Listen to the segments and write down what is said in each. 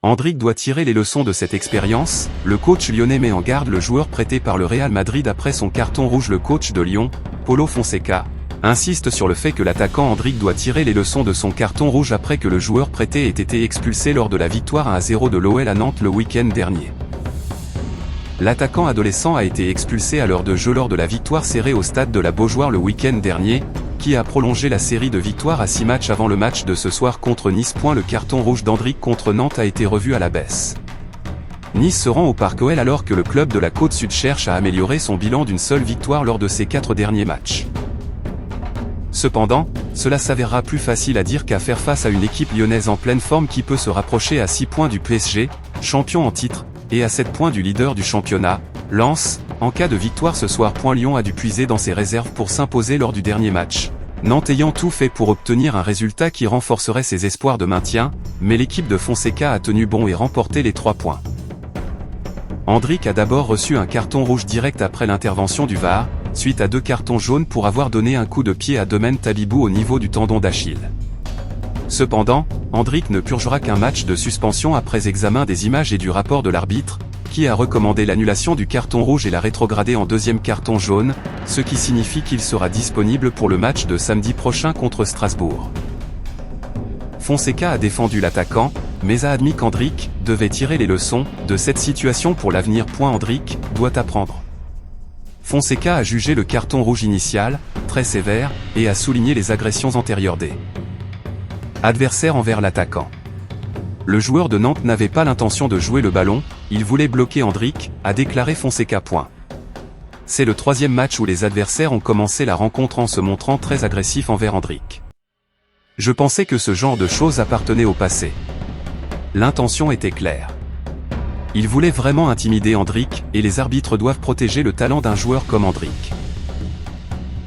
Endrick doit tirer les leçons de cette expérience. Le coach lyonnais met en garde le joueur prêté par le Real Madrid après son carton rouge. Le coach de Lyon, Paulo Fonseca, insiste sur le fait que l'attaquant Endrick doit tirer les leçons de son carton rouge après que le joueur prêté ait été expulsé lors de la victoire 1-0 de l'OL à Nantes le week-end dernier. L'attaquant adolescent a été expulsé à l'heure de jeu lors de la victoire serrée au stade de la Beaujoire le week-end dernier, qui a prolongé la série de victoires à 6 matchs avant le match de ce soir contre Nice. Le carton rouge d'Endrick contre Nantes a été revu à la baisse. Nice se rend au Parc OL alors que le club de la Côte-Sud cherche à améliorer son bilan d'une seule victoire lors de ses 4 derniers matchs. Cependant, cela s'avérera plus facile à dire qu'à faire face à une équipe lyonnaise en pleine forme qui peut se rapprocher à 6 points du PSG, champion en titre, et à 7 points du leader du championnat, Lens. En cas de victoire ce soir, Lyon a dû puiser dans ses réserves pour s'imposer lors du dernier match. Nantes ayant tout fait pour obtenir un résultat qui renforcerait ses espoirs de maintien, mais l'équipe de Fonseca a tenu bon et remporté les 3 points. Endrick a d'abord reçu un carton rouge direct après l'intervention du VAR, suite à 2 cartons jaunes pour avoir donné un coup de pied à Domen Tabibou au niveau du tendon d'Achille. Cependant, Endrick ne purgera qu'un match de suspension après examen des images et du rapport de l'arbitre, qui a recommandé l'annulation du carton rouge et l'a rétrogradé en 2e carton jaune, ce qui signifie qu'il sera disponible pour le match de samedi prochain contre Strasbourg. Fonseca a défendu l'attaquant, mais a admis qu'Endrick devait tirer les leçons de cette situation pour l'avenir. Endrick doit apprendre. Fonseca a jugé le carton rouge initial très sévère et a souligné les agressions antérieures des adversaires envers l'attaquant. Le joueur de Nantes n'avait pas l'intention de jouer le ballon, il voulait bloquer Endrick, a déclaré Fonseca. C'est le 3e match où les adversaires ont commencé la rencontre en se montrant très agressifs envers Endrick. Je pensais que ce genre de choses appartenait au passé. L'intention était claire. Ils voulaient vraiment intimider Endrick, et les arbitres doivent protéger le talent d'un joueur comme Endrick.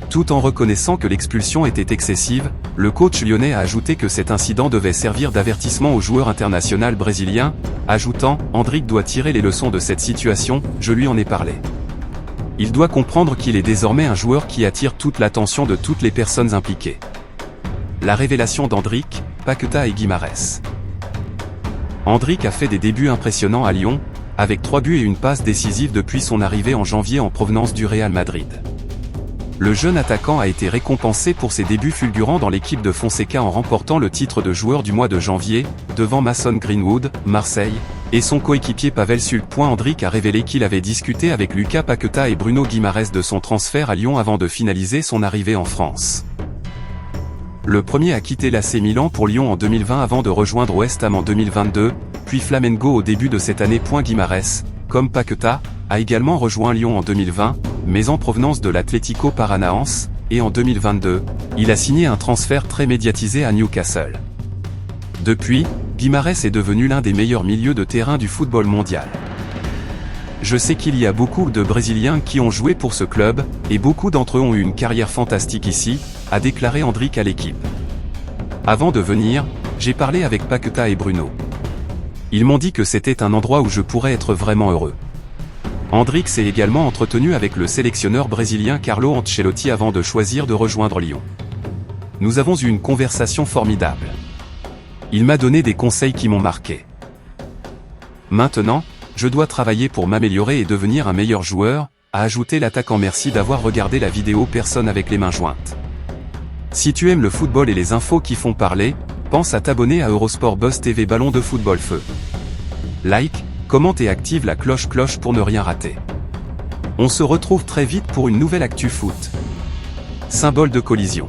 Tout en reconnaissant que l'expulsion était excessive, le coach lyonnais a ajouté que cet incident devait servir d'avertissement au joueur international brésilien, ajoutant « Endrick doit tirer les leçons de cette situation, je lui en ai parlé. Il doit comprendre qu'il est désormais un joueur qui attire toute l'attention de toutes les personnes impliquées. » La révélation d'Endrick, Paqueta et Guimarães. Endrick a fait des débuts impressionnants à Lyon, avec 3 buts et une passe décisive depuis son arrivée en janvier en provenance du Real Madrid. Le jeune attaquant a été récompensé pour ses débuts fulgurants dans l'équipe de Fonseca en remportant le titre de joueur du mois de janvier, devant Mason Greenwood, Marseille, et son coéquipier Pavel Sulk. Endrick a révélé qu'il avait discuté avec Lucas Paqueta et Bruno Guimarães de son transfert à Lyon avant de finaliser son arrivée en France. Le premier a quitté l'AC Milan pour Lyon en 2020 avant de rejoindre West Ham en 2022, puis Flamengo au début de cette année. Guimarães, comme Paqueta, a également rejoint Lyon en 2020, mais en provenance de l'Atlético Paranaense, et en 2022, il a signé un transfert très médiatisé à Newcastle. Depuis, Guimarães est devenu l'un des meilleurs milieux de terrain du football mondial. Je sais qu'il y a beaucoup de Brésiliens qui ont joué pour ce club, et beaucoup d'entre eux ont eu une carrière fantastique ici, a déclaré Endrick à l'équipe. Avant de venir, j'ai parlé avec Paqueta et Bruno. Ils m'ont dit que c'était un endroit où je pourrais être vraiment heureux. Endrick s'est également entretenu avec le sélectionneur brésilien Carlo Ancelotti avant de choisir de rejoindre Lyon. Nous avons eu une conversation formidable. Il m'a donné des conseils qui m'ont marqué. Maintenant, je dois travailler pour m'améliorer et devenir un meilleur joueur, a ajouté l'attaquant. Merci d'avoir regardé la vidéo. Personne avec les mains jointes. Si tu aimes le football et les infos qui font parler, pense à t'abonner à Eurosport Buzz TV. Ballon de football feu. Like, commente et active la cloche pour ne rien rater. On se retrouve très vite pour une nouvelle actu foot. Symbole de collision.